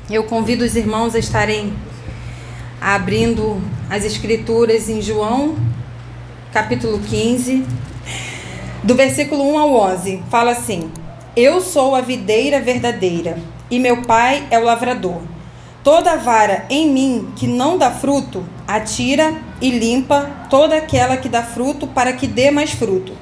Eu convido os irmãos a estarem abrindo as escrituras em João, capítulo 15, do versículo 1 ao 11. Fala assim: Eu sou a videira verdadeira, e meu pai é o lavrador. Toda vara em mim que não dá fruto, atira e limpa toda aquela que dá fruto, para que dê mais fruto.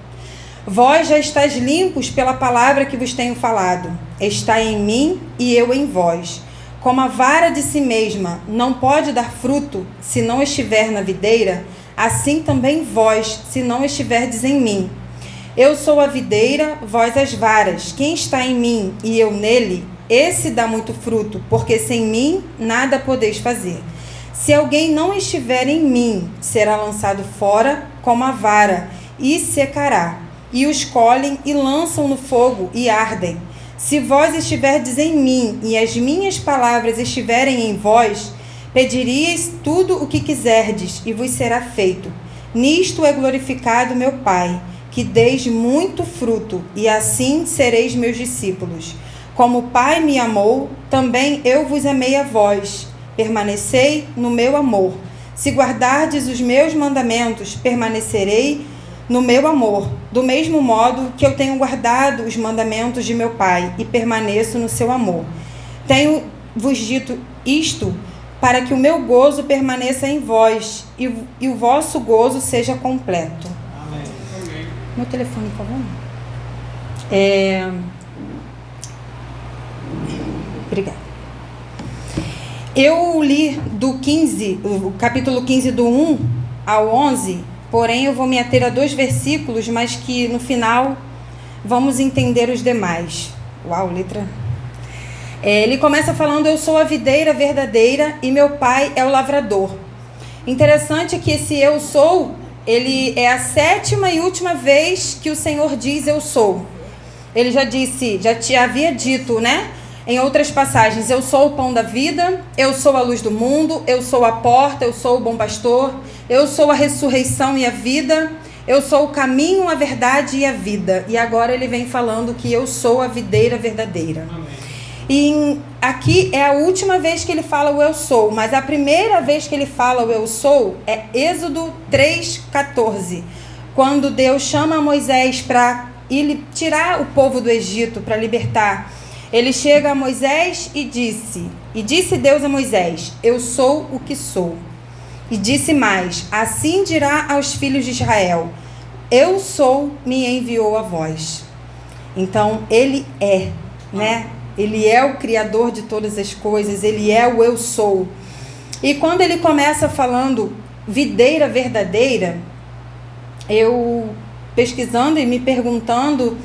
Vós já estáis limpos pela palavra que vos tenho falado. Está em mim e eu em vós. Como a vara de si mesma não pode dar fruto se não estiver na videira, assim também vós, se não estiverdes em mim. Eu sou a videira, vós as varas. Quem está em mim e eu nele, esse dá muito fruto, porque sem mim nada podeis fazer. Se alguém não estiver em mim, será lançado fora como a vara, e secará. E os colhem e lançam no fogo e ardem. Se vós estiverdes em mim e as minhas palavras estiverem em vós, pediríeis tudo o que quiserdes e vos será feito. Nisto é glorificado meu Pai, que deis muito fruto, e assim sereis meus discípulos. Como o Pai me amou, também eu vos amei a vós. Permanecei no meu amor. Se guardardes os meus mandamentos, permanecerei no meu amor, do mesmo modo que eu tenho guardado os mandamentos de meu Pai e permaneço no seu amor. Tenho-vos dito isto para que o meu gozo permaneça em vós e o vosso gozo seja completo. Amém. Meu telefone, por favor. Obrigada. Eu li do 15, o capítulo 15, do 1 ao 11, porém eu vou me ater a 2 versículos, mas que no final vamos entender os demais. Uau, letra... ele começa falando: eu sou a videira verdadeira e meu pai é o lavrador. Interessante que esse eu sou, ele é a 7ª e última vez que o Senhor diz eu sou. Ele já disse, já te havia dito, né? Em outras passagens: eu sou o pão da vida, eu sou a luz do mundo, eu sou a porta, eu sou o bom pastor, eu sou a ressurreição e a vida, eu sou o caminho, a verdade e a vida. E agora ele vem falando que eu sou a videira verdadeira. Amém. E aqui é a última vez que ele fala o eu sou, mas a primeira vez que ele fala o eu sou é Êxodo 3,14, quando Deus chama Moisés para ele tirar o povo do Egito, para libertar. Ele chega a Moisés e disse Deus a Moisés: eu sou o que sou. E disse mais: assim dirá aos filhos de Israel: eu sou, me enviou a vós. Então ele é, né? Ele é o Criador de todas as coisas, ele é o eu sou. E quando ele começa falando videira verdadeira, eu pesquisando e me perguntando,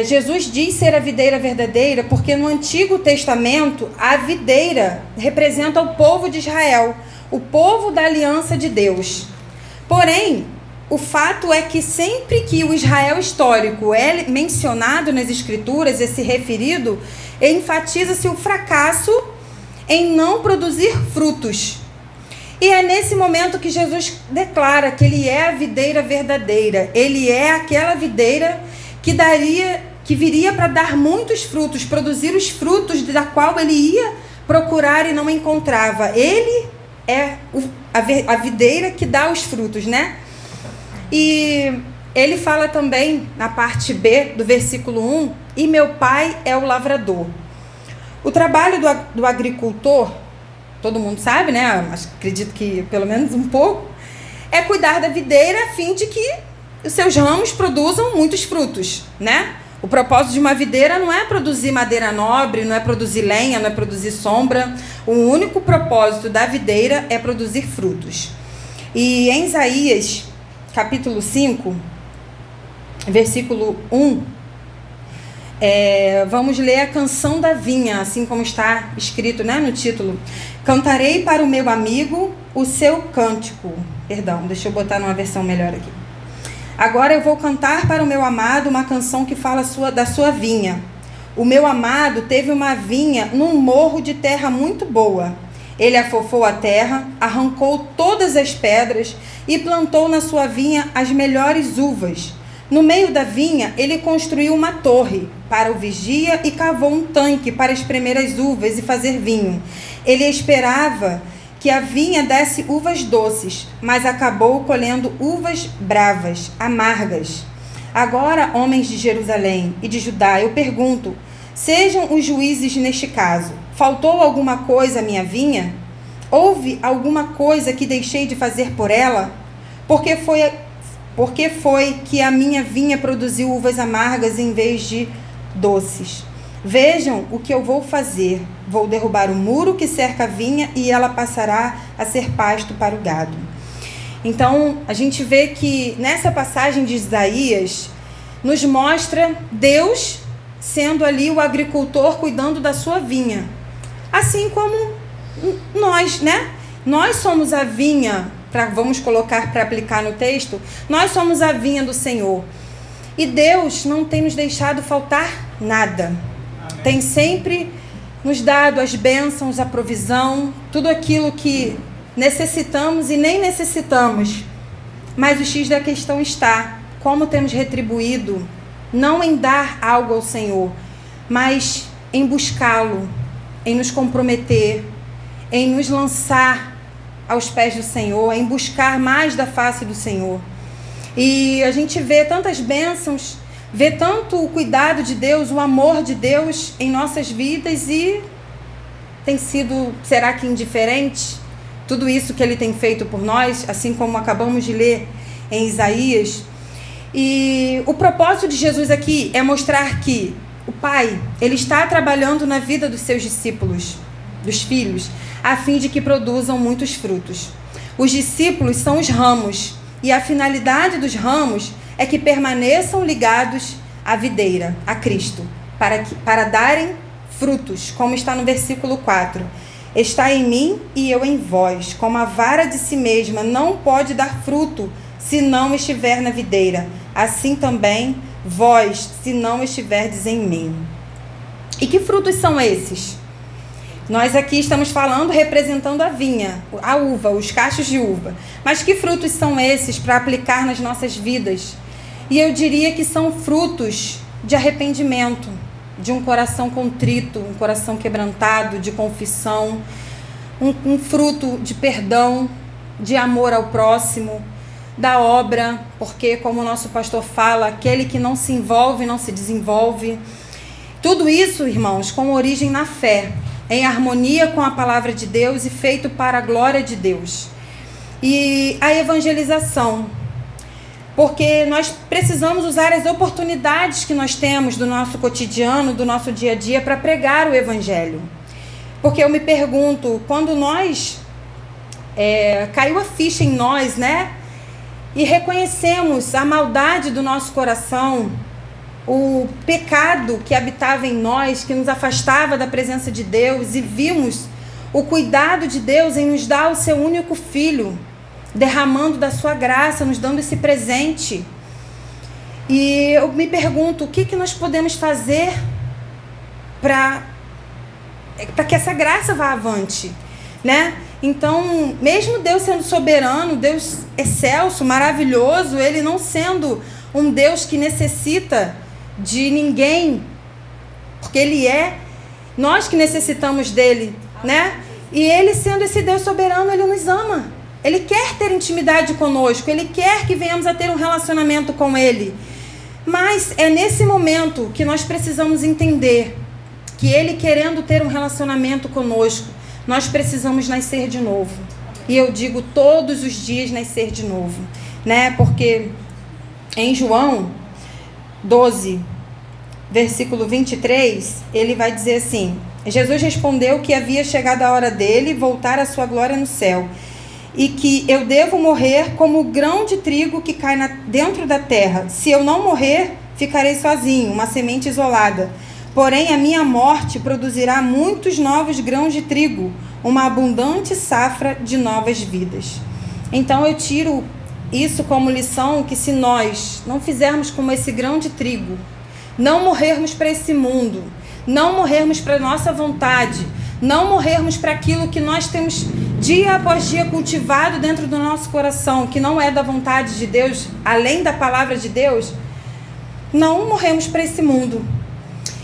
Jesus diz ser a videira verdadeira porque no Antigo Testamento a videira representa o povo de Israel, o povo da aliança de Deus. Porém, o fato é que sempre que o Israel histórico é mencionado nas Escrituras, esse referido, enfatiza-se o fracasso em não produzir frutos. E é nesse momento que Jesus declara que ele é a videira verdadeira, ele é aquela videira que viria para dar muitos frutos, produzir os frutos da qual ele ia procurar e não encontrava. Ele é a videira que dá os frutos, né? E ele fala também, na parte B do versículo 1, e meu pai é o lavrador. O trabalho do agricultor, todo mundo sabe, né? Mas acredito que pelo menos um pouco, é cuidar da videira a fim de que os seus ramos produzam muitos frutos, né? O propósito de uma videira não é produzir madeira nobre, não é produzir lenha, não é produzir sombra. O único propósito da videira é produzir frutos. E em Isaías, capítulo 5, versículo 1, vamos ler a canção da vinha, assim como está escrito, né, no título. Cantarei para o meu amigo o seu cântico. Perdão, deixa eu botar numa versão melhor aqui. Agora eu vou cantar para o meu amado uma canção que fala da sua vinha. O meu amado teve uma vinha num morro de terra muito boa. Ele afofou a terra, arrancou todas as pedras e plantou na sua vinha as melhores uvas. No meio da vinha, ele construiu uma torre para o vigia e cavou um tanque para espremer as uvas e fazer vinho. Ele esperava que a vinha desse uvas doces, mas acabou colhendo uvas bravas, amargas. Agora, homens de Jerusalém e de Judá, eu pergunto, sejam os juízes neste caso. Faltou alguma coisa à minha vinha? Houve alguma coisa que deixei de fazer por ela? Porque foi que a minha vinha produziu uvas amargas em vez de doces. Vejam o que eu vou fazer. Vou derrubar o muro que cerca a vinha e ela passará a ser pasto para o gado. Então, a gente vê que nessa passagem de Isaías, nos mostra Deus sendo ali o agricultor cuidando da sua vinha. Assim como nós, né? Nós somos a vinha, vamos colocar para aplicar no texto, nós somos a vinha do Senhor. E Deus não tem nos deixado faltar nada. Amém. Tem sempre nos dado as bênçãos, a provisão, tudo aquilo que necessitamos e nem necessitamos. Mas o X da questão está, como temos retribuído, não em dar algo ao Senhor, mas em buscá-lo, em nos comprometer, em nos lançar aos pés do Senhor, em buscar mais da face do Senhor. E a gente vê tantas bênçãos, vê tanto o cuidado de Deus, o amor de Deus em nossas vidas e tem sido, será que indiferente? Tudo isso que Ele tem feito por nós, assim como acabamos de ler em Isaías. E o propósito de Jesus aqui é mostrar que o Pai, Ele está trabalhando na vida dos seus discípulos, dos filhos, a fim de que produzam muitos frutos. Os discípulos são os ramos, e a finalidade dos ramos é que permaneçam ligados à videira, a Cristo, para darem frutos, como está no versículo 4. Está em mim e eu em vós, como a vara de si mesma não pode dar fruto se não estiver na videira, assim também vós, se não estiverdes em mim. E que frutos são esses? Nós aqui estamos falando, representando a vinha, a uva, os cachos de uva. Mas que frutos são esses para aplicar nas nossas vidas? E eu diria que são frutos de arrependimento, de um coração contrito, um coração quebrantado, de confissão, um fruto de perdão, de amor ao próximo, da obra, porque, como o nosso pastor fala, aquele que não se envolve, não se desenvolve. Tudo isso, irmãos, com origem na fé, em harmonia com a palavra de Deus e feito para a glória de Deus. E a evangelização, porque nós precisamos usar as oportunidades que nós temos do nosso cotidiano, do nosso dia a dia, para pregar o evangelho. Porque eu me pergunto, quando nós, caiu a ficha em nós, né? E reconhecemos a maldade do nosso coração, o pecado que habitava em nós, que nos afastava da presença de Deus, e vimos o cuidado de Deus em nos dar o seu único filho, derramando da sua graça, nos dando esse presente. E eu me pergunto, o que nós podemos fazer para que essa graça vá avante, né? Então, mesmo Deus sendo soberano, Deus excelso, maravilhoso, Ele não sendo um Deus que necessita de ninguém, porque Ele é, nós que necessitamos dEle, né? E Ele sendo esse Deus soberano, Ele nos ama. Ele quer ter intimidade conosco, Ele quer que venhamos a ter um relacionamento com Ele. Mas é nesse momento que nós precisamos entender que Ele querendo ter um relacionamento conosco, nós precisamos nascer de novo. E eu digo todos os dias nascer de novo, né? Porque em João 12, versículo 23, ele vai dizer assim: Jesus respondeu que havia chegado a hora dele voltar à sua glória no céu, e que eu devo morrer como o grão de trigo que cai dentro da terra. Se eu não morrer, ficarei sozinho, uma semente isolada. Porém, a minha morte produzirá muitos novos grãos de trigo, uma abundante safra de novas vidas. Então, eu tiro isso como lição, que se nós não fizermos como esse grão de trigo, não morrermos para esse mundo, não morrermos para a nossa vontade, não morrermos para aquilo que nós temos dia após dia cultivado dentro do nosso coração, que não é da vontade de Deus, além da palavra de Deus, não morremos para esse mundo.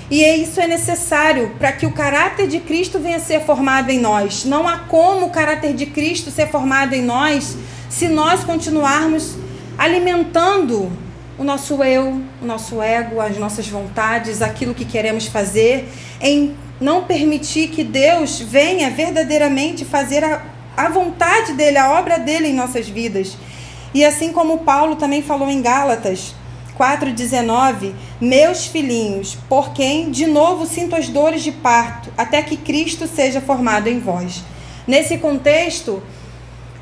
E isso é necessário para que o caráter de Cristo venha a ser formado em nós. Não há como o caráter de Cristo ser formado em nós se nós continuarmos alimentando o nosso eu, o nosso ego, as nossas vontades, aquilo que queremos fazer, em não permitir que Deus venha verdadeiramente fazer a vontade dele, a obra dele em nossas vidas. E assim como Paulo também falou em Gálatas 4,19, meus filhinhos, por quem de novo sinto as dores de parto, até que Cristo seja formado em vós. Nesse contexto,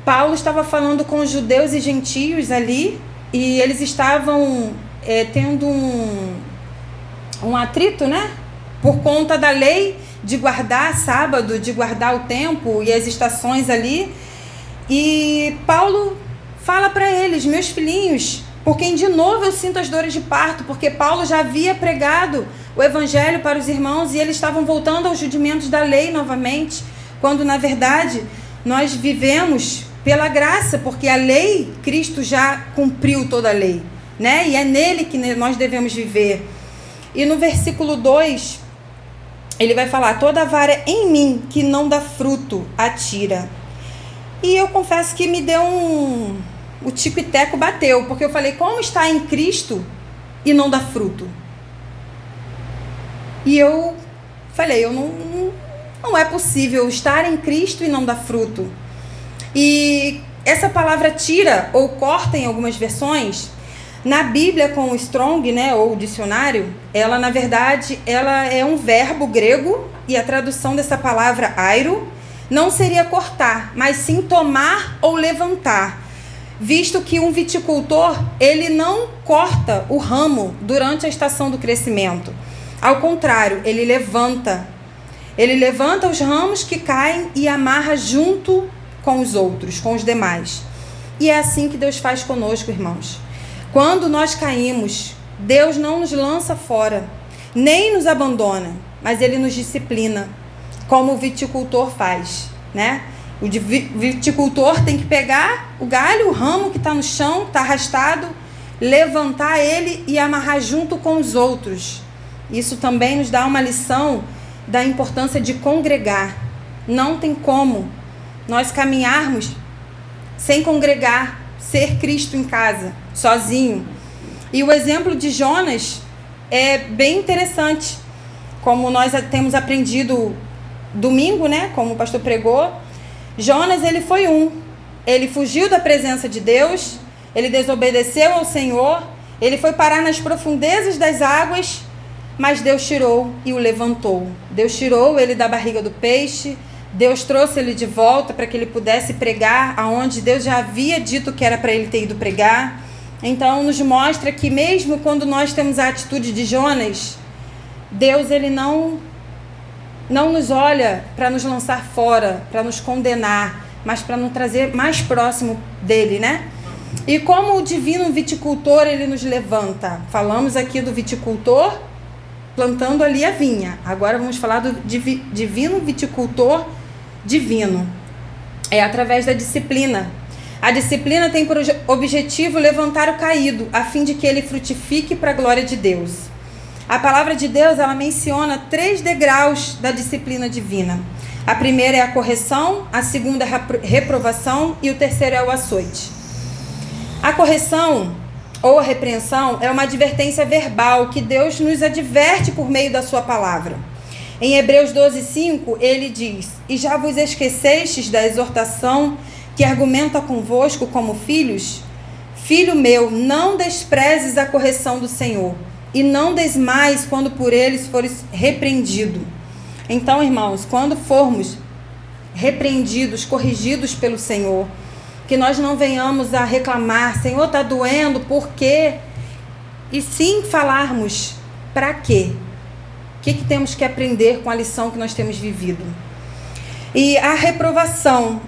Paulo estava falando com os judeus e gentios ali, e eles estavam tendo um atrito, né? Por conta da lei de guardar sábado, de guardar o tempo e as estações ali. E Paulo fala para eles, meus filhinhos, por quem de novo eu sinto as dores de parto, porque Paulo já havia pregado o evangelho para os irmãos e eles estavam voltando aos rudimentos da lei novamente, quando na verdade nós vivemos pela graça, porque a lei, Cristo já cumpriu toda a lei, né? E é nele que nós devemos viver. E no versículo 2, ele vai falar, toda vara em mim que não dá fruto, atira. E eu confesso que me deu o tico e teco bateu, porque eu falei, como está em Cristo e não dá fruto? E eu falei, não é possível estar em Cristo e não dar fruto. E essa palavra tira ou corta em algumas versões, na Bíblia com o Strong, né, ou o dicionário, ela na verdade ela é um verbo grego e a tradução dessa palavra airo não seria cortar, mas sim tomar ou levantar, visto que um viticultor ele não corta o ramo durante a estação do crescimento, ao contrário, ele levanta os ramos que caem e amarra junto com os outros, com os demais. E é assim que Deus faz conosco, irmãos. Quando nós caímos, Deus não nos lança fora, nem nos abandona, mas Ele nos disciplina, como o viticultor faz, né? O viticultor tem que pegar o galho, o ramo que está no chão, está arrastado, levantar ele e amarrar junto com os outros. Isso também nos dá uma lição da importância de congregar. Não tem como nós caminharmos sem congregar, ser Cristo em casa, sozinho. E o exemplo de Jonas é bem interessante, como nós temos aprendido domingo, né, como o pastor pregou. Jonas, ele foi ele fugiu da presença de Deus, ele desobedeceu ao Senhor, ele foi parar nas profundezas das águas, mas Deus tirou e o levantou. Deus tirou ele da barriga do peixe, Deus trouxe ele de volta para que ele pudesse pregar aonde Deus já havia dito que era para ele ter ido pregar. Então nos mostra que mesmo quando nós temos a atitude de Jonas, Deus ele não nos olha para nos lançar fora, para nos condenar, mas para nos trazer mais próximo dele, né? E como o divino viticultor ele nos levanta. Falamos aqui do viticultor plantando ali a vinha. Agora vamos falar do divino viticultor divino. É através da disciplina. A disciplina tem por objetivo levantar o caído, a fim de que ele frutifique para a glória de Deus. A palavra de Deus, ela menciona 3 degraus da disciplina divina. A primeira é a correção, a segunda é a reprovação e o terceiro é o açoite. A correção ou a repreensão é uma advertência verbal que Deus nos adverte por meio da sua palavra. Em Hebreus 12:5, ele diz, e já vos esquecestes da exortação que argumenta convosco como filhos? Filho meu, não desprezes a correção do Senhor, e não desmais quando por eles fores repreendido. Então, irmãos, quando formos repreendidos, corrigidos pelo Senhor, que nós não venhamos a reclamar, Senhor, está doendo, por quê? E sim falarmos, para quê? O que temos que aprender com a lição que nós temos vivido? E a reprovação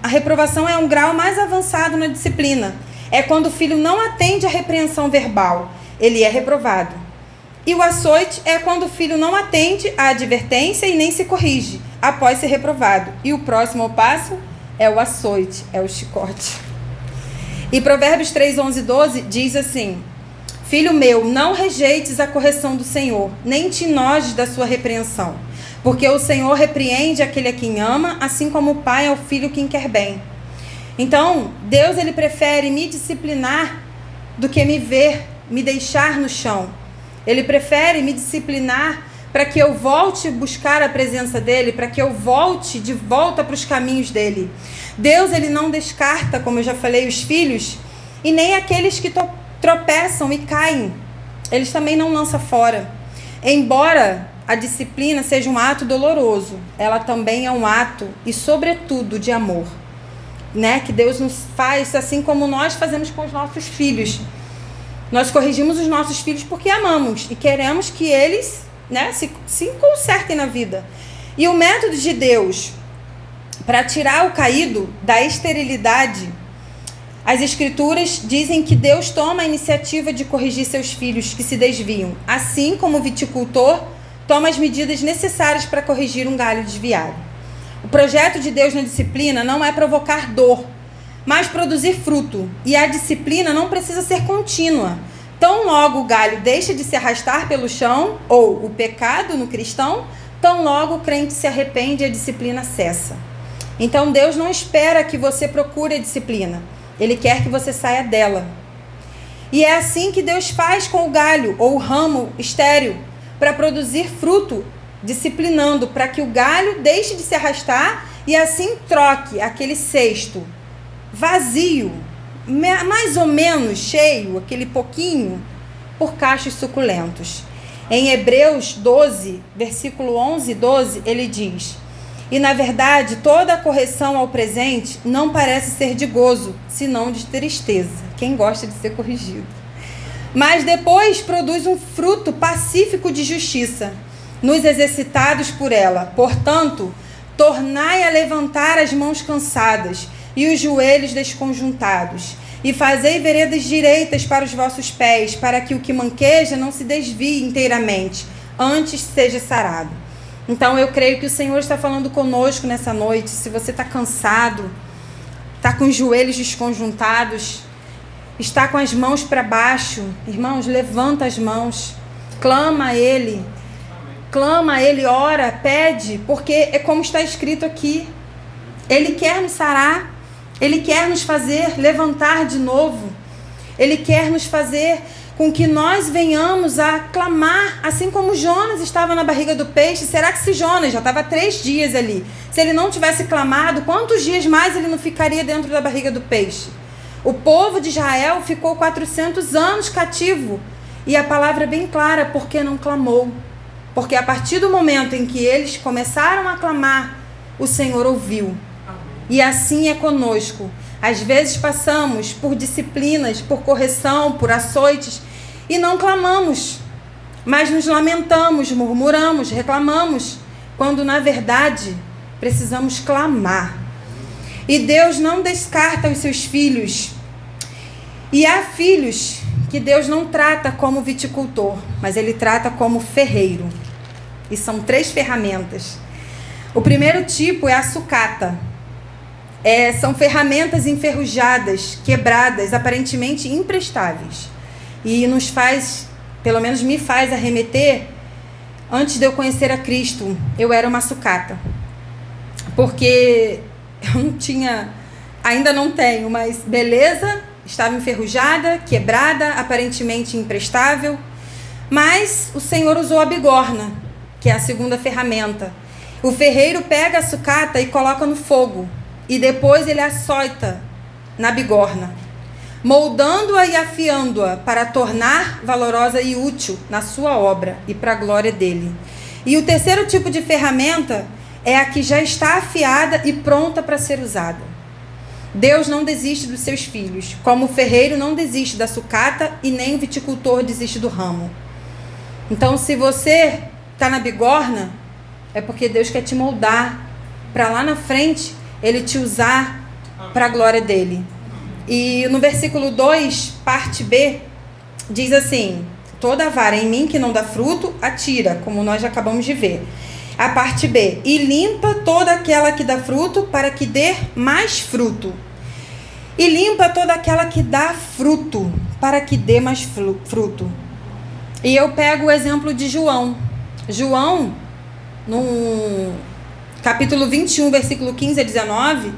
é um grau mais avançado na disciplina. É quando o filho não atende à repreensão verbal, ele é reprovado. E o açoite é quando o filho não atende à advertência e nem se corrige, após ser reprovado. E o próximo passo é o açoite, é o chicote. E Provérbios 3:11-12 diz assim, Filho meu, não rejeites a correção do Senhor, nem te enojes da sua repreensão. Porque o Senhor repreende aquele a quem ama, assim como o pai ao filho quem quer bem. Então, Deus ele prefere me disciplinar do que me ver, me deixar no chão. Ele prefere me disciplinar para que eu volte a buscar a presença dele, para que eu volte de volta para os caminhos dele. Deus ele não descarta, como eu já falei, os filhos, e nem aqueles que tropeçam e caem. Eles também não lança fora. Embora a disciplina seja um ato doloroso, ela também é um ato e sobretudo de amor, né? Que Deus nos faz assim como nós fazemos com os nossos filhos. Nós corrigimos os nossos filhos porque amamos e queremos que eles, né, se consertem na vida. E o método de Deus para tirar o caído da esterilidade, as escrituras dizem que Deus toma a iniciativa de corrigir seus filhos que se desviam, assim como o viticultor toma as medidas necessárias para corrigir um galho desviado. O projeto de Deus na disciplina não é provocar dor, mas produzir fruto. E a disciplina não precisa ser contínua. Tão logo o galho deixa de se arrastar pelo chão, ou o pecado no cristão, tão logo o crente se arrepende e a disciplina cessa. Então Deus não espera que você procure a disciplina. Ele quer que você saia dela. E é assim que Deus faz com o galho, ou o ramo estéril, para produzir fruto, disciplinando, para que o galho deixe de se arrastar e assim troque aquele cesto vazio, mais ou menos cheio, aquele pouquinho, por cachos suculentos. Em Hebreus 12, versículo 11 e 12, ele diz: e na verdade toda a correção ao presente não parece ser de gozo, senão de tristeza. Quem gosta de ser corrigido? Mas depois produz um fruto pacífico de justiça, nos exercitados por ela. Portanto, tornai a levantar as mãos cansadas e os joelhos desconjuntados, e fazei veredas direitas para os vossos pés, para que o que manqueja não se desvie inteiramente, antes seja sarado. Então eu creio que o Senhor está falando conosco nessa noite. Se você está cansado, está com os joelhos desconjuntados, está com as mãos para baixo, irmãos, levanta as mãos, clama a Ele, ora, pede, porque é como está escrito aqui. Ele quer nos sarar, Ele quer nos fazer levantar de novo, Ele quer nos fazer com que nós venhamos a clamar, assim como Jonas estava na barriga do peixe. Será que se Jonas já estava 3 dias ali, se ele não tivesse clamado, quantos dias mais ele não ficaria dentro da barriga do peixe? O povo de Israel ficou 400 anos cativo, e a palavra é bem clara, porque não clamou. Porque a partir do momento em que eles começaram a clamar, o Senhor ouviu. E assim é conosco. Às vezes passamos por disciplinas, por correção, por açoites, e não clamamos, mas nos lamentamos, murmuramos, reclamamos, quando na verdade precisamos clamar. E Deus não descarta os seus filhos. E há filhos que Deus não trata como viticultor, mas Ele trata como ferreiro. E são 3 ferramentas. O primeiro tipo é a sucata. São ferramentas enferrujadas, quebradas, aparentemente imprestáveis. E nos faz, pelo menos me faz arremeter, antes de eu conhecer a Cristo, eu era uma sucata. Porque eu não tinha, ainda não tenho, mas beleza, estava enferrujada, quebrada, aparentemente imprestável. Mas o Senhor usou a bigorna, que é a segunda ferramenta. O ferreiro pega a sucata e coloca no fogo. E depois ele açoita na bigorna, moldando-a e afiando-a para tornar valorosa e útil na sua obra e para a glória dele. E o terceiro tipo de ferramenta é a que já está afiada e pronta para ser usada. Deus não desiste dos seus filhos, como o ferreiro não desiste da sucata e nem o viticultor desiste do ramo. Então, se você está na bigorna, é porque Deus quer te moldar para lá na frente Ele te usar para a glória dele. E no versículo 2, parte B, diz assim: toda vara em mim que não dá fruto, atira, como nós já acabamos de ver. A parte B: e limpa toda aquela que dá fruto, para que dê mais fruto. E limpa toda aquela que dá fruto, para que dê mais fruto. E eu pego o exemplo de João. João, no capítulo 21, versículo 15 a 19,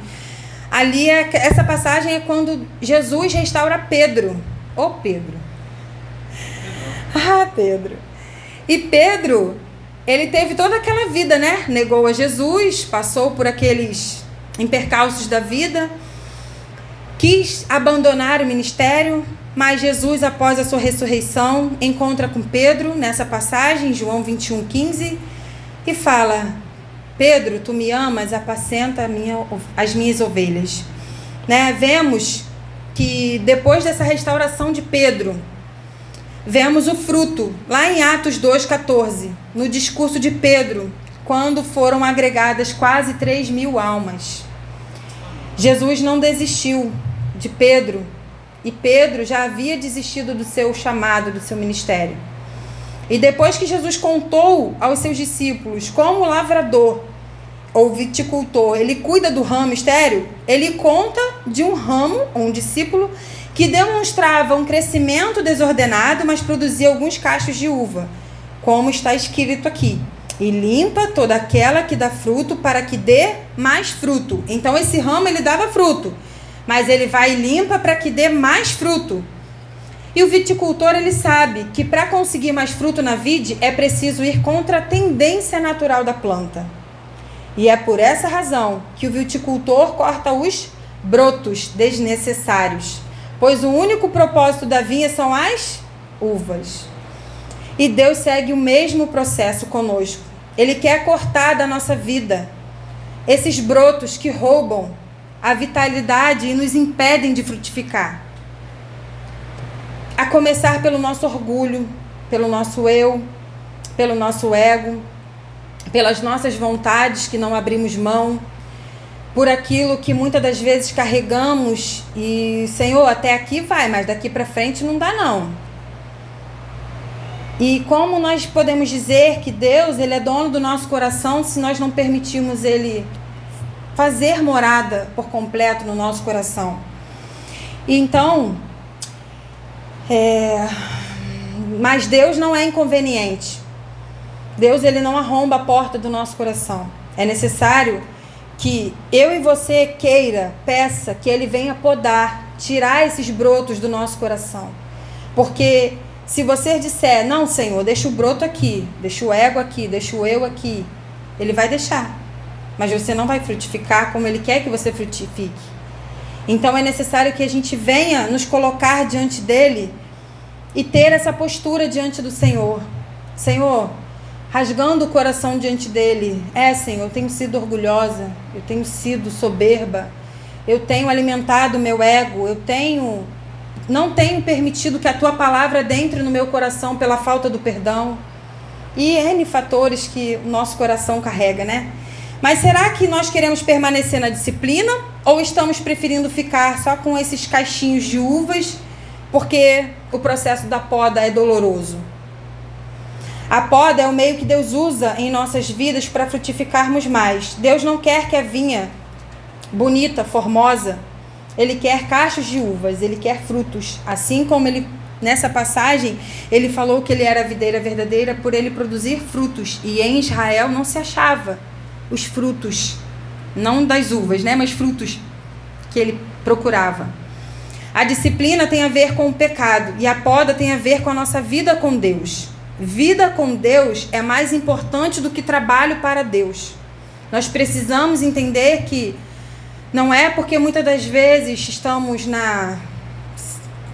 ali essa passagem é quando Jesus restaura Pedro. Ô Pedro! Ah, Pedro! E Pedro, ele teve toda aquela vida, né? Negou a Jesus, passou por aqueles percalços da vida, quis abandonar o ministério, mas Jesus, após a sua ressurreição, encontra com Pedro nessa passagem, João 21, 15, e fala: Pedro, tu me amas, apacenta as minhas ovelhas. Né? Vemos que depois dessa restauração de Pedro, vemos o fruto, lá em Atos 2,14, no discurso de Pedro, quando foram agregadas quase 3.000 almas. Jesus não desistiu de Pedro, e Pedro já havia desistido do seu chamado, do seu ministério. E depois que Jesus contou aos seus discípulos como o lavrador ou viticultor, ele cuida do ramo estéril, ele conta de um ramo, um discípulo, que demonstrava um crescimento desordenado, mas produzia alguns cachos de uva, como está escrito aqui: e limpa toda aquela que dá fruto, para que dê mais fruto. Então esse ramo ele dava fruto, mas ele vai e limpa para que dê mais fruto. E o viticultor ele sabe que para conseguir mais fruto na vide é preciso ir contra a tendência natural da planta. E é por essa razão que o viticultor corta os brotos desnecessários, pois o único propósito da vinha são as uvas. E Deus segue o mesmo processo conosco. Ele quer cortar da nossa vida esses brotos que roubam a vitalidade e nos impedem de frutificar. A começar pelo nosso orgulho, pelo nosso eu, pelo nosso ego, pelas nossas vontades que não abrimos mão, por aquilo que muitas das vezes carregamos e, Senhor, até aqui vai, mas daqui para frente não dá não. E como nós podemos dizer que Deus, ele é dono do nosso coração se nós não permitirmos ele fazer morada por completo no nosso coração? E então, mas Deus não é inconveniente. Deus, ele não arromba a porta do nosso coração. É necessário que eu e você queira, peça que ele venha podar, tirar esses brotos do nosso coração. Porque se você disser: não, Senhor, deixa o broto aqui, deixa o ego aqui, deixa o eu aqui, ele vai deixar, mas você não vai frutificar como ele quer que você frutifique. Então é necessário que a gente venha nos colocar diante dele e ter essa postura diante do Senhor. Senhor, rasgando o coração diante dele: Senhor, eu tenho sido orgulhosa, eu tenho sido soberba, eu tenho alimentado o meu ego, não tenho permitido que a tua palavra entre no meu coração pela falta do perdão. E N fatores que o nosso coração carrega, né? Mas será que nós queremos permanecer na disciplina ou estamos preferindo ficar só com esses caixinhos de uvas porque o processo da poda é doloroso? A poda é o meio que Deus usa em nossas vidas para frutificarmos mais. Deus não quer que a vinha bonita, formosa, ele quer cachos de uvas, ele quer frutos. Assim como ele, nessa passagem, ele falou que ele era a videira verdadeira por ele produzir frutos. E em Israel não se achava os frutos, não das uvas, né, mas frutos que ele procurava. A disciplina tem a ver com o pecado e a poda tem a ver com a nossa vida com Deus. Vida com Deus é mais importante do que trabalho para Deus. Nós precisamos entender que não é porque muitas das vezes estamos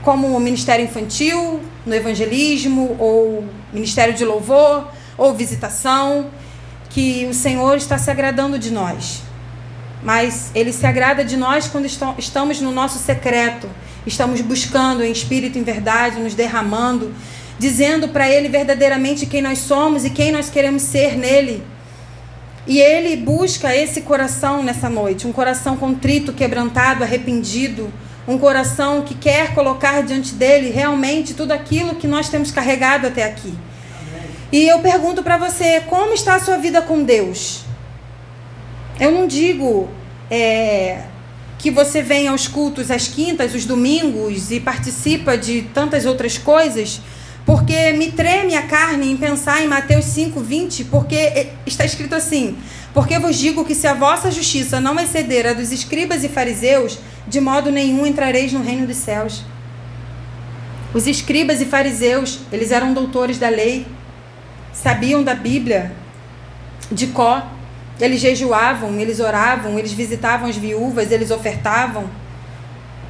como o ministério infantil, no evangelismo, ou ministério de louvor, ou visitação, que o Senhor está se agradando de nós. Mas ele se agrada de nós quando estamos no nosso secreto, estamos buscando em espírito e em verdade, nos derramando, dizendo para ele verdadeiramente quem nós somos e quem nós queremos ser nele. E ele busca esse coração nessa noite, um coração contrito, quebrantado, arrependido, um coração que quer colocar diante dele realmente tudo aquilo que nós temos carregado até aqui. E eu pergunto para você, como está a sua vida com Deus? Eu não digo que você vem aos cultos às quintas, os domingos, e participa de tantas outras coisas, porque me treme a carne em pensar em Mateus 5:20, porque está escrito assim: porque vos digo que se a vossa justiça não exceder a dos escribas e fariseus, de modo nenhum entrareis no reino dos céus. Os escribas e fariseus, eles eram doutores da lei, sabiam da Bíblia de cor, eles jejuavam, eles oravam, eles visitavam as viúvas, eles ofertavam.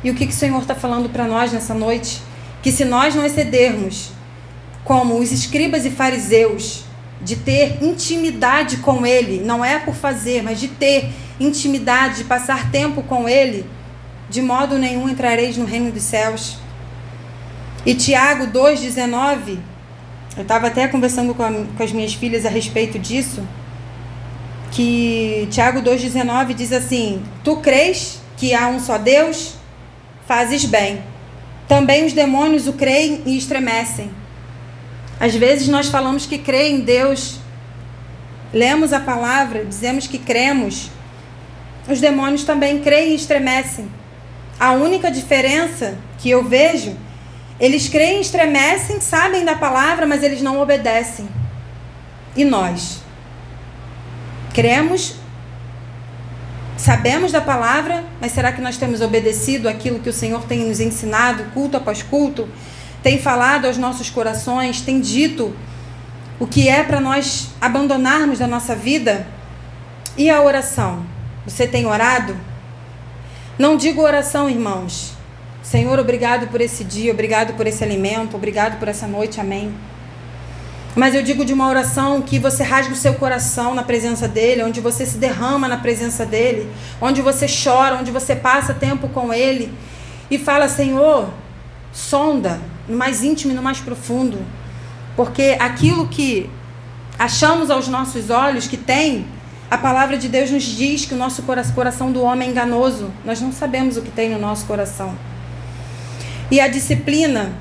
E o que o Senhor está falando para nós nessa noite? Que se nós não excedermos, como os escribas e fariseus, de ter intimidade com Ele, não é por fazer, mas de ter intimidade, de passar tempo com Ele, de modo nenhum entrareis no reino dos céus. E Tiago 2,19, eu estava até conversando com as minhas filhas a respeito disso, que Tiago 2,19 diz assim: tu crês que há um só Deus? Fazes bem. Também os demônios o creem e estremecem. Às vezes nós falamos que crê em Deus, lemos a palavra, dizemos que cremos, os demônios também creem e estremecem. A única diferença que eu vejo, eles creem e estremecem, sabem da palavra, mas eles não obedecem. E nós? Cremos, sabemos da palavra, mas será que nós temos obedecido aquilo que o Senhor tem nos ensinado, culto após culto? Tem falado aos nossos corações, tem dito o que é para nós abandonarmos da nossa vida? E a oração? Você tem orado? Não digo oração, irmãos. Senhor, obrigado por esse dia, obrigado por esse alimento, obrigado por essa noite, amém. Mas eu digo de uma oração que você rasga o seu coração na presença dEle, onde você se derrama na presença dEle, onde você chora, onde você passa tempo com Ele e fala: Senhor, sonda no mais íntimo e no mais profundo, porque aquilo que achamos aos nossos olhos que tem, a palavra de Deus nos diz que o nosso coração do homem é enganoso. Nós não sabemos o que tem no nosso coração. E a disciplina,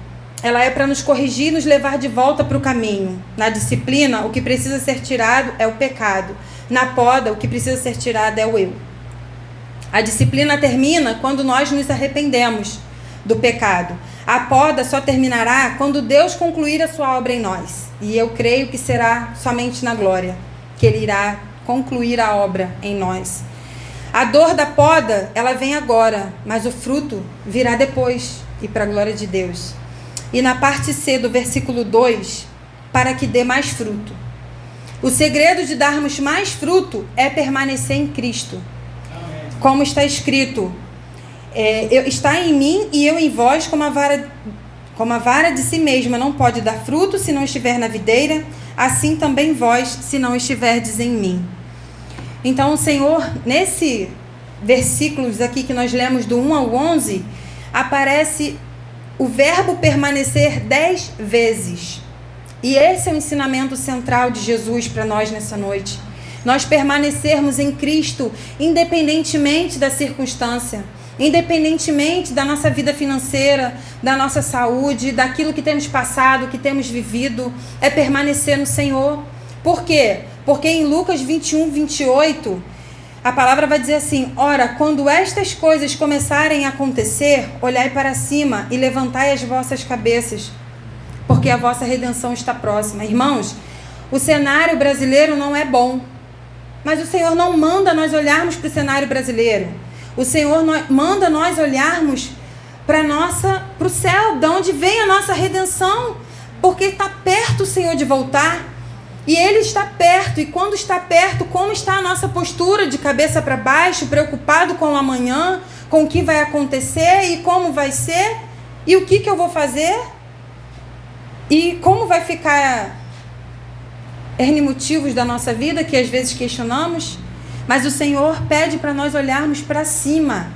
ela é para nos corrigir e nos levar de volta para o caminho. Na disciplina, o que precisa ser tirado é o pecado. Na poda, o que precisa ser tirado é o eu. A disciplina termina quando nós nos arrependemos do pecado. A poda só terminará quando Deus concluir a sua obra em nós. E eu creio que será somente na glória que Ele irá concluir a obra em nós. A dor da poda, ela vem agora, mas o fruto virá depois, e para a glória de Deus. E na parte C do versículo 2, para que dê mais fruto. O segredo de darmos mais fruto é permanecer em Cristo. Como está escrito: está em mim e eu em vós, como a vara de si mesma não pode dar fruto se não estiver na videira, assim também vós, se não estiverdes em mim. Então o Senhor, nesse versículos aqui que nós lemos do 1 ao 11, aparece o verbo permanecer 10 vezes. E esse é o ensinamento central de Jesus para nós nessa noite. Nós permanecermos em Cristo, independentemente da circunstância, independentemente da nossa vida financeira, da nossa saúde, daquilo que temos passado, que temos vivido, é permanecer no Senhor. Por quê? Porque em Lucas 21:28, a palavra vai dizer assim: ora, quando estas coisas começarem a acontecer, olhai para cima e levantai as vossas cabeças, porque a vossa redenção está próxima. Irmãos, o cenário brasileiro não é bom, mas o Senhor não manda nós olharmos para o cenário brasileiro. O Senhor manda nós olharmos para o céu, de onde vem a nossa redenção, porque está perto o Senhor de voltar. E Ele está perto, e quando está perto, como está a nossa postura de cabeça para baixo, preocupado com o amanhã, com o que vai acontecer e como vai ser, e o que eu vou fazer, e como vai ficar N motivos da nossa vida que às vezes questionamos. Mas o Senhor pede para nós olharmos para cima,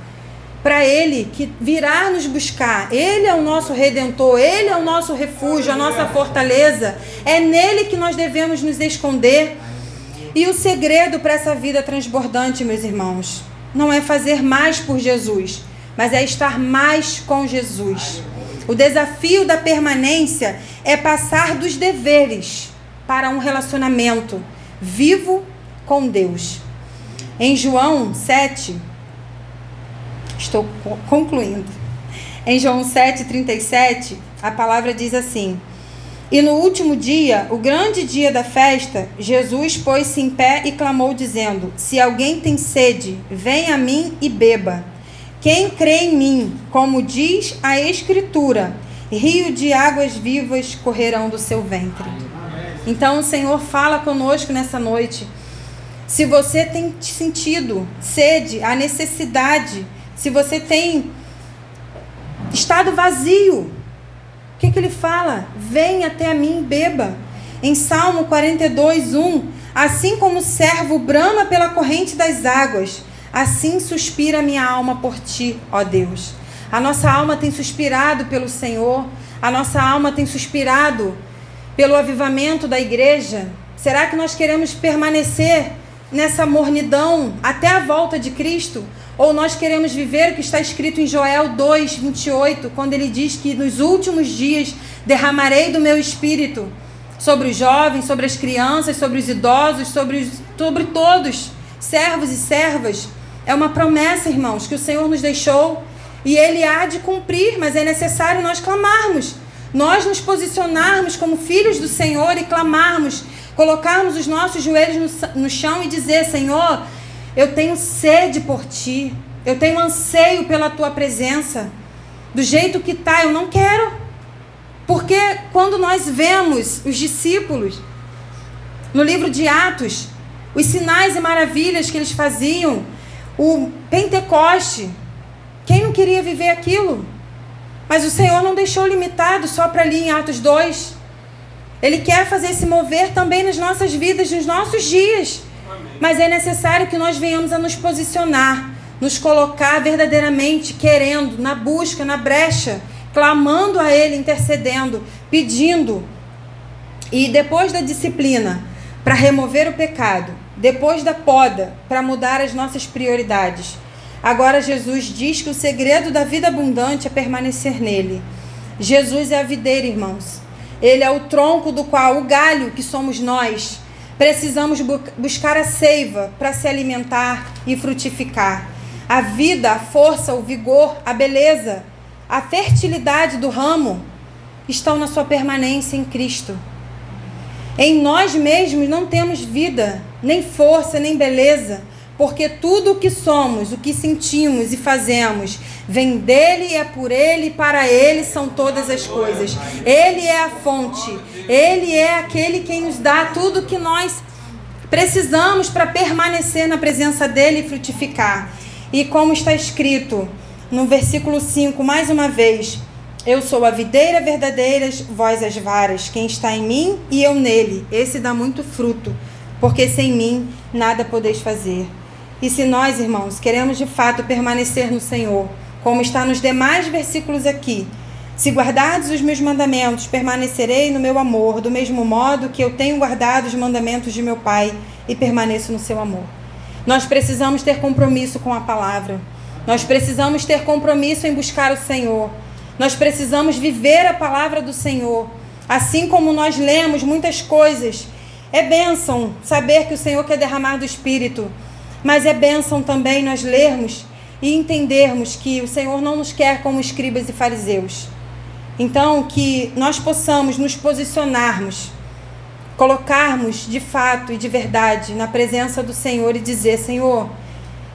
para Ele que virá nos buscar. Ele é o nosso Redentor, Ele é o nosso refúgio, a nossa fortaleza. É nele que nós devemos nos esconder. E o segredo para essa vida transbordante, meus irmãos, não é fazer mais por Jesus, mas é estar mais com Jesus. O desafio da permanência é passar dos deveres para um relacionamento vivo com Deus. Em João 7, Estou concluindo. Em João 7,37, a palavra diz assim: e no último dia, o grande dia da festa, Jesus pôs-se em pé e clamou, dizendo: se alguém tem sede, venha a mim e beba. Quem crê em mim, como diz a Escritura, rio de águas vivas correrão do seu ventre. Então o Senhor fala conosco nessa noite. Se você tem sentido sede, a necessidade, se você tem estado vazio, o que ele fala? Vem até a mim e beba. Em Salmo 42:1, assim como o servo brama pela corrente das águas, assim suspira a minha alma por ti, ó Deus. A nossa alma tem suspirado pelo Senhor, a nossa alma tem suspirado pelo avivamento da igreja. Será que nós queremos permanecer nessa mornidão até a volta de Cristo? Ou nós queremos viver o que está escrito em Joel 2:28, quando ele diz que nos últimos dias derramarei do meu espírito sobre os jovens, sobre as crianças, sobre os idosos, sobre todos, servos e servas. É uma promessa, irmãos, que o Senhor nos deixou e Ele há de cumprir, mas é necessário nós clamarmos, nós nos posicionarmos como filhos do Senhor e clamarmos, colocarmos os nossos joelhos no chão e dizer: Senhor, eu tenho sede por Ti, eu tenho anseio pela Tua presença, do jeito que está, eu não quero. Porque quando nós vemos os discípulos, no livro de Atos, os sinais e maravilhas que eles faziam, o Pentecoste, quem não queria viver aquilo? Mas o Senhor não deixou limitado só para ali em Atos 2. Ele quer fazer esse mover também nas nossas vidas, nos nossos dias. Mas é necessário que nós venhamos a nos posicionar, nos colocar verdadeiramente querendo, na busca, na brecha, clamando a Ele, intercedendo, pedindo. E depois da disciplina, para remover o pecado, depois da poda, para mudar as nossas prioridades. Agora Jesus diz que o segredo da vida abundante é permanecer nele. Jesus é a videira, irmãos. Ele é o tronco do qual o galho, que somos nós, precisamos buscar a seiva para se alimentar e frutificar. A vida, a força, o vigor, a beleza, a fertilidade do ramo estão na sua permanência em Cristo. Em nós mesmos não temos vida, nem força, nem beleza, porque tudo o que somos, o que sentimos e fazemos, vem dele, é por ele e para ele são todas as coisas. Ele é a fonte, ele é aquele quem nos dá tudo o que nós precisamos para permanecer na presença dele e frutificar. E como está escrito no versículo 5, mais uma vez: eu sou a videira verdadeira, vós as varas. Quem está em mim e eu nele, esse dá muito fruto, porque sem mim nada podeis fazer. E se nós, irmãos, queremos de fato permanecer no Senhor, como está nos demais versículos aqui: se guardardes os meus mandamentos, permanecerei no meu amor, do mesmo modo que eu tenho guardado os mandamentos de meu Pai e permaneço no seu amor. Nós precisamos ter compromisso com a palavra. Nós precisamos ter compromisso em buscar o Senhor. Nós precisamos viver a palavra do Senhor. Assim como nós lemos muitas coisas, é bênção saber que o Senhor quer derramar do Espírito, mas é bênção também nós lermos e entendermos que o Senhor não nos quer como escribas e fariseus. Então, que nós possamos nos posicionarmos, colocarmos de fato e de verdade na presença do Senhor e dizer: Senhor,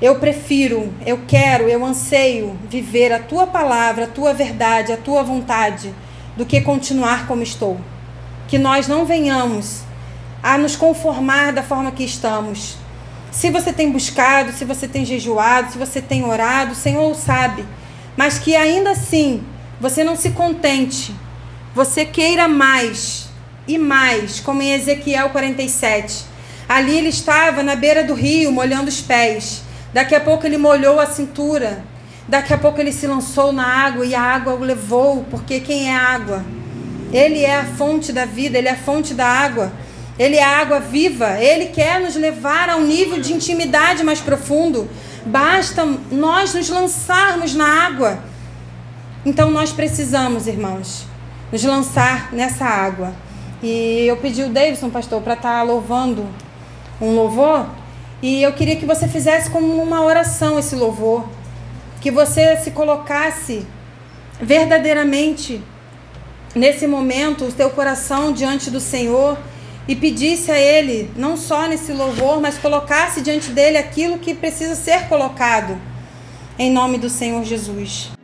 eu prefiro, eu quero, eu anseio viver a Tua palavra, a Tua verdade, a Tua vontade, do que continuar como estou. Que nós não venhamos a nos conformar da forma que estamos. Se você tem buscado, se você tem jejuado, se você tem orado, o Senhor o sabe. Mas que ainda assim você não se contente, você queira mais e mais, como em Ezequiel 47. Ali ele estava na beira do rio, molhando os pés. Daqui a pouco ele molhou a cintura. Daqui a pouco ele se lançou na água e a água o levou, porque quem é a água? Ele é a fonte da vida, ele é a fonte da água. Ele é a água viva, ele quer nos levar a um nível de intimidade mais profundo. Basta nós nos lançarmos na água. Então nós precisamos, irmãos, nos lançar nessa água. E eu pedi o Davidson, pastor, para estar louvando um louvor. E eu queria que você fizesse como uma oração esse louvor. que você se colocasse verdadeiramente nesse momento, o teu coração diante do Senhor e pedisse a Ele, não só nesse louvor, mas colocasse diante dele aquilo que precisa ser colocado, em nome do Senhor Jesus.